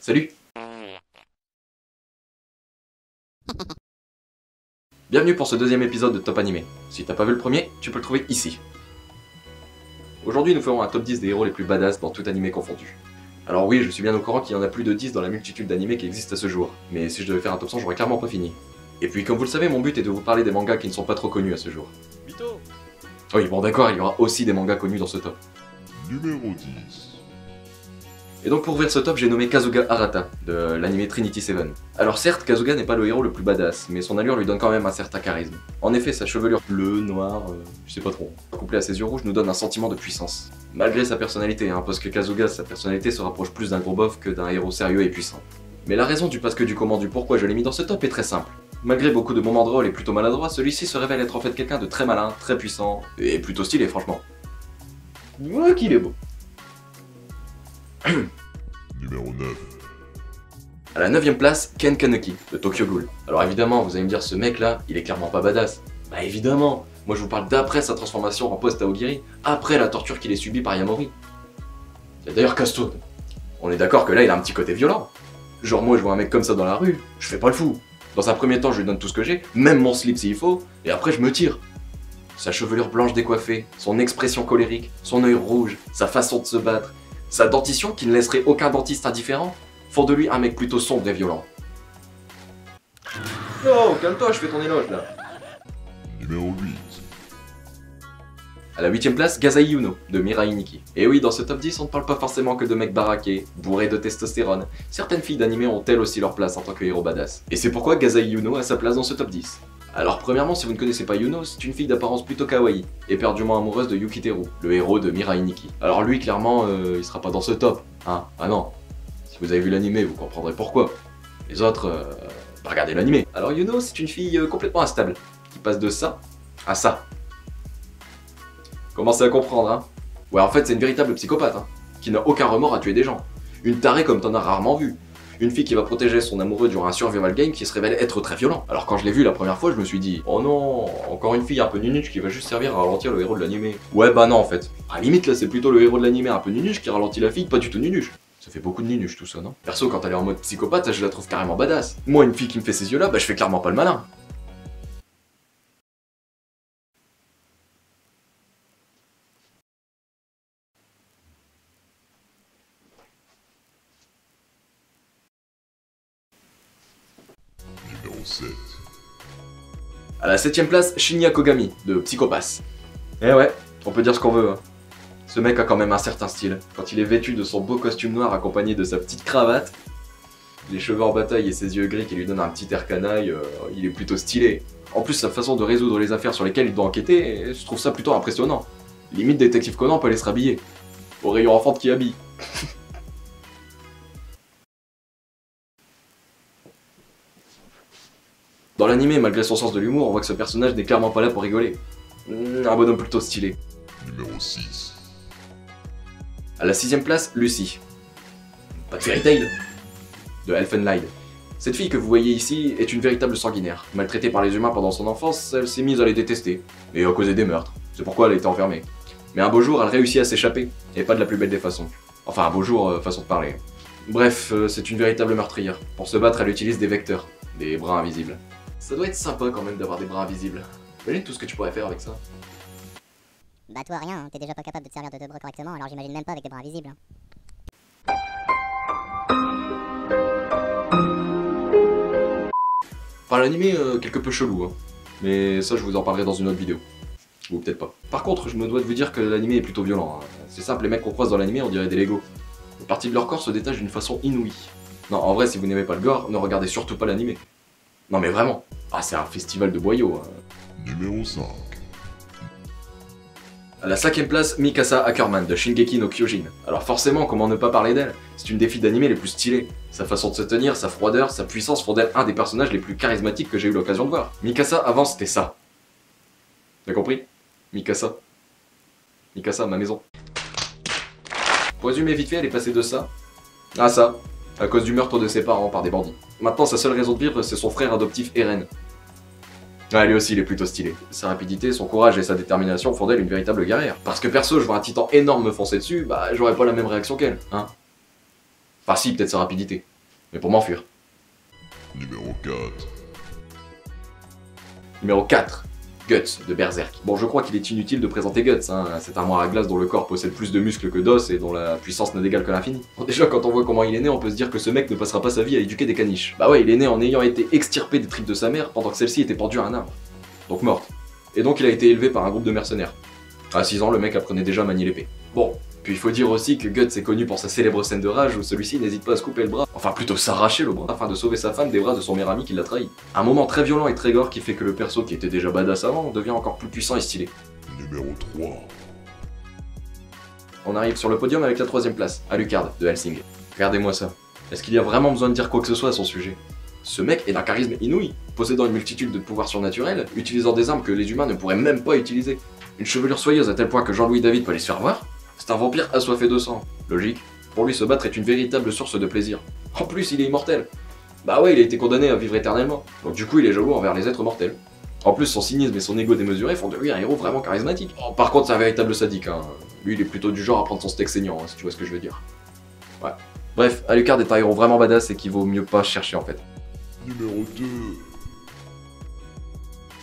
Salut. Bienvenue pour ce deuxième épisode de Top Animé. Si t'as pas vu le premier, tu peux le trouver ici. Aujourd'hui nous ferons un top 10 des héros les plus badass dans tout animé confondu. Alors oui, je suis bien au courant qu'il y en a plus de 10 dans la multitude d'animés qui existent à ce jour, mais si je devais faire un top 100, j'aurais clairement pas fini. Et puis comme vous le savez, mon but est de vous parler des mangas qui ne sont pas trop connus à ce jour. Mytho. Oui, bon d'accord, il y aura aussi des mangas connus dans ce top. Numéro 10. Et donc pour ouvrir ce top, j'ai nommé Kasuga Arata, de l'anime Trinity Seven. Alors certes, Kasuga n'est pas le héros le plus badass, mais son allure lui donne quand même un certain charisme. En effet, sa chevelure bleue, noire, je sais pas trop, couplée à ses yeux rouges, nous donne un sentiment de puissance. Malgré sa personnalité, hein, parce que Kasuga, sa personnalité se rapproche plus d'un gros bof que d'un héros sérieux et puissant. Mais la raison du parce que du comment du pourquoi je l'ai mis dans ce top est très simple. Malgré beaucoup de moments drôles et plutôt maladroits, celui-ci se révèle être en fait quelqu'un de très malin, très puissant, et plutôt stylé franchement. Ouais qu'il est beau. Numéro 9. À la 9ème place, Ken Kaneki, de Tokyo Ghoul. Alors évidemment, vous allez me dire, ce mec là, il est clairement pas badass. Bah évidemment, moi je vous parle d'après sa transformation en post-Aogiri, après la torture qu'il ait subie par Yamori. Et d'ailleurs Castone, on est d'accord que là il a un petit côté violent. Genre moi je vois un mec comme ça dans la rue, je fais pas le fou. Dans un premier temps je lui donne tout ce que j'ai, même mon slip s'il faut, et après je me tire. Sa chevelure blanche décoiffée, son expression colérique, son œil rouge, sa façon de se battre, sa dentition qui ne laisserait aucun dentiste indifférent, font de lui un mec plutôt sombre et violent. Oh, calme-toi, je fais ton éloge là. Numéro 8. À la 8ème place, Gazai Yuno, de Mirai Nikki. Et oui, dans ce top 10, on ne parle pas forcément que de mecs baraqués, bourrés de testostérone. Certaines filles d'animé ont elles aussi leur place en tant que héros badass. Et c'est pourquoi Gazai Yuno a sa place dans ce top 10. Alors premièrement, si vous ne connaissez pas Yuno, c'est une fille d'apparence plutôt kawaii, éperdument amoureuse de Yukiteru, le héros de Mirai Nikki. Alors lui, clairement, il sera pas dans ce top, hein. Ah non. Si vous avez vu l'animé, vous comprendrez pourquoi. Les autres, regardez l'animé. Alors Yuno, c'est une fille complètement instable, qui passe de ça à ça. Commencez à comprendre, hein. Ouais, en fait, c'est une véritable psychopathe, hein, qui n'a aucun remords à tuer des gens. Une tarée comme t'en as rarement vu. Une fille qui va protéger son amoureux durant un survival game qui se révèle être très violent. Alors quand je l'ai vu la première fois, je me suis dit, oh non, encore une fille un peu nunuche qui va juste servir à ralentir le héros de l'animé. Ouais bah non en fait. À limite là, c'est plutôt le héros de l'animé un peu nunuche qui ralentit la fille, pas du tout nunuche. Ça fait beaucoup de nunuche tout ça, non? Perso, quand elle est en mode psychopathe, je la trouve carrément badass. Moi, une fille qui me fait ces yeux là, bah je fais clairement pas le malin. Numéro 7. À la 7ème place, Shinya Kogami, de Psychopass. Eh ouais, on peut dire ce qu'on veut, hein. Ce mec a quand même un certain style. Quand il est vêtu de son beau costume noir accompagné de sa petite cravate, les cheveux en bataille et ses yeux gris qui lui donnent un petit air canaille, il est plutôt stylé. En plus, sa façon de résoudre les affaires sur lesquelles il doit enquêter, je trouve ça plutôt impressionnant. Limite, Détective Conan peut aller se rhabiller. Au rayon enfant qui habille. Dans l'animé, malgré son sens de l'humour, on voit que ce personnage n'est clairement pas là pour rigoler. Un bonhomme plutôt stylé. Numéro 6. À la 6ème place, Lucy. Pas de Fairy Tail, de Elfenlied. Cette fille que vous voyez ici est une véritable sanguinaire. Maltraitée par les humains pendant son enfance, elle s'est mise à les détester, et à causer des meurtres. C'est pourquoi elle a été enfermée. Mais un beau jour, elle réussit à s'échapper, et pas de la plus belle des façons. Enfin, un beau jour, façon de parler. Bref, c'est une véritable meurtrière. Pour se battre, elle utilise des vecteurs, des bras invisibles. Ça doit être sympa quand même d'avoir des bras invisibles. Imagine tout ce que tu pourrais faire avec ça. Bah toi rien, t'es déjà pas capable de te servir de deux bras correctement, alors j'imagine même pas avec des bras invisibles. Enfin, l'animé quelque peu chelou, hein. Mais ça, je vous en parlerai dans une autre vidéo. Ou peut-être pas. Par contre, je me dois de vous dire que l'animé est plutôt violent, hein. C'est simple, les mecs qu'on croise dans l'animé, on dirait des Lego. Une partie de leur corps se détache d'une façon inouïe. Non, en vrai, si vous n'aimez pas le gore, ne regardez surtout pas l'animé. Non mais vraiment. Ah, c'est un festival de boyaux, hein. Numéro 5. À la 5ème place, Mikasa Ackerman de Shingeki no Kyojin. Alors forcément, comment ne pas parler d'elle? C'est une des filles d'animé les plus stylées. Sa façon de se tenir, sa froideur, sa puissance font d'elle un des personnages les plus charismatiques que j'ai eu l'occasion de voir. Mikasa, avant, c'était ça. T'as compris? Mikasa. Mikasa, ma maison. Pour résumer vite fait, elle est passée de ça à ça, à cause du meurtre de ses parents par des bandits. Maintenant, sa seule raison de vivre, c'est son frère adoptif Eren. Ah, lui aussi, il est plutôt stylé. Sa rapidité, son courage et sa détermination font d'elle une véritable guerrière. Parce que perso, je vois un titan énorme me foncer dessus, bah j'aurais pas la même réaction qu'elle, hein. Enfin si, peut-être sa rapidité. mais pour m'enfuir. Numéro 4. Numéro 4. Guts de Berserk. Bon, je crois qu'il est inutile de présenter Guts, hein, cette armoire à glace dont le corps possède plus de muscles que d'os et dont la puissance n'a d'égal que l'infini. Bon, déjà, quand on voit comment il est né, on peut se dire que ce mec ne passera pas sa vie à éduquer des caniches. Bah ouais, il est né en ayant été extirpé des tripes de sa mère pendant que celle-ci était pendue à un arbre. Donc morte. Et donc il a été élevé par un groupe de mercenaires. À 6 ans, le mec apprenait déjà à manier l'épée. Bon, puis il faut dire aussi que Guts est connu pour sa célèbre scène de rage où celui-ci n'hésite pas à se couper le bras, enfin plutôt s'arracher le bras, afin de sauver sa femme des bras de son meilleur ami qui l'a trahi. Un moment très violent et très gore qui fait que le perso qui était déjà badass avant devient encore plus puissant et stylé. Numéro 3. On arrive sur le podium avec la 3ème place, Alucard de Hellsing. Regardez-moi ça. Est-ce qu'il y a vraiment besoin de dire quoi que ce soit à son sujet? Ce mec est d'un charisme inouï, possédant une multitude de pouvoirs surnaturels, utilisant des armes que les humains ne pourraient même pas utiliser. Une chevelure soyeuse à tel point que Jean-Louis David peut aller se faire voir. C'est un vampire assoiffé de sang. Logique. Pour lui, se battre est une véritable source de plaisir. En plus, il est immortel. Bah ouais, il a été condamné à vivre éternellement. Donc du coup, il est jaloux envers les êtres mortels. En plus, son cynisme et son ego démesuré font de lui un héros vraiment charismatique. Oh, par contre, c'est un véritable sadique, hein. Lui, il est plutôt du genre à prendre son steak saignant, hein, si tu vois ce que je veux dire. Ouais. Bref, Alucard est un héros vraiment badass et qu'il vaut mieux pas chercher en fait. Numéro 2.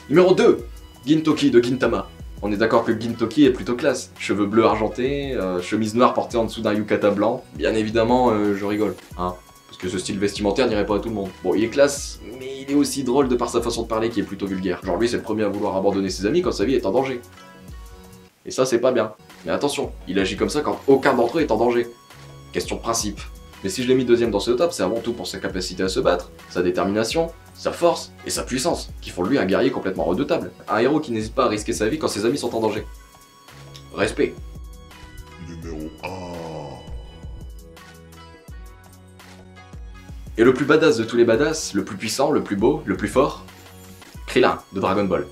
Numéro 2. Gintoki de Gintama. On est d'accord que Gintoki est plutôt classe. Cheveux bleus argentés, chemise noire portée en dessous d'un yukata blanc. Bien évidemment, je rigole, hein. Parce que ce style vestimentaire n'irait pas à tout le monde. Bon, il est classe, mais il est aussi drôle de par sa façon de parler qui est plutôt vulgaire. Genre lui, c'est le premier à vouloir abandonner ses amis quand sa vie est en danger. Et ça, c'est pas bien. Mais attention, il agit comme ça quand aucun d'entre eux est en danger. Question de principe. Mais si je l'ai mis deuxième dans ce top, c'est avant tout pour sa capacité à se battre, sa détermination, sa force et sa puissance, qui font de lui un guerrier complètement redoutable. Un héros qui n'hésite pas à risquer sa vie quand ses amis sont en danger. Respect. Numéro 1. Et le plus badass de tous les badass, le plus puissant, le plus beau, le plus fort, Krillin de Dragon Ball.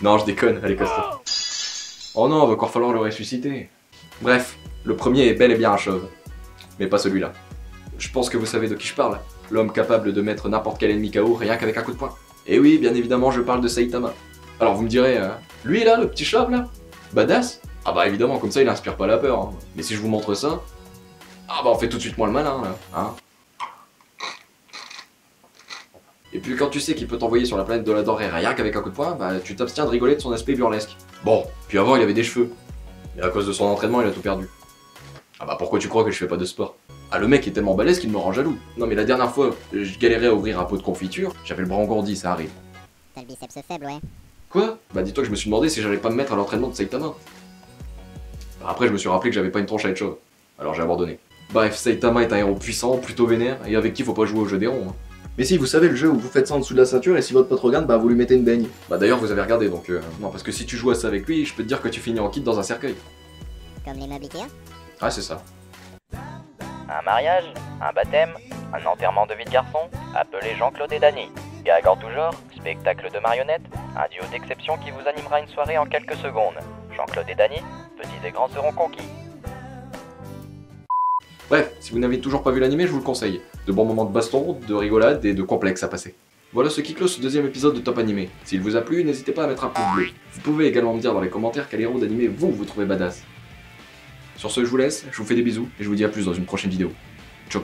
Non, je déconne, elle est costaud. Oh non, va encore falloir le ressusciter. Bref, le premier est bel et bien un chauve. Mais pas celui-là. Je pense que vous savez de qui je parle. L'homme capable de mettre n'importe quel ennemi KO rien qu'avec un coup de poing. Et oui, bien évidemment, je parle de Saitama. Alors vous me direz, lui là, le petit chauve là, badass? Ah bah évidemment, comme ça il inspire pas la peur. Hein. Mais si je vous montre ça, ah bah on fait tout de suite moins le malin là, hein. Et puis quand tu sais qu'il peut t'envoyer sur la planète de la denrée rien qu'avec un coup de poing, bah tu t'abstiens de rigoler de son aspect burlesque. Bon, puis avant il avait des cheveux. Et à cause de son entraînement, il a tout perdu. Ah bah pourquoi tu crois que je fais pas de sport? Ah le mec est tellement balèze qu'il me rend jaloux. Non mais la dernière fois, je galérais à ouvrir un pot de confiture, j'avais le bras engourdi, ça arrive. T'as le biceps faible, ouais. Quoi? Bah dis-toi que je me suis demandé si j'allais pas me mettre à l'entraînement de Saitama. Après je me suis rappelé que j'avais pas une tronche à être chauve. Alors j'ai abandonné. Bref, Saitama est un héros puissant, plutôt vénère, et avec qui faut pas jouer au jeu des ronds. Hein. Mais si, vous savez le jeu où vous faites ça en dessous de la ceinture et si votre pote regarde, bah vous lui mettez une baigne. Bah d'ailleurs vous avez regardé donc non parce que si tu joues à ça avec lui, je peux te dire que tu finis en kit dans un cercueil. Comme les meubles Ikea. Ah c'est ça. Un mariage, un baptême, un enterrement de vie de garçon, appelez Jean-Claude et Dany. Gag en tout genre, spectacle de marionnettes, un duo d'exception qui vous animera une soirée en quelques secondes. Jean-Claude et Dany, petits et grands seront conquis. Bref, si vous n'avez toujours pas vu l'animé, je vous le conseille. De bons moments de baston, de rigolade et de complexe à passer. Voilà ce qui clôt ce deuxième épisode de Top Animé. S'il vous a plu, n'hésitez pas à mettre un pouce bleu. Vous pouvez également me dire dans les commentaires quel héros d'animé vous trouvez badass. Sur ce, je vous laisse, je vous fais des bisous et je vous dis à plus dans une prochaine vidéo. Ciao.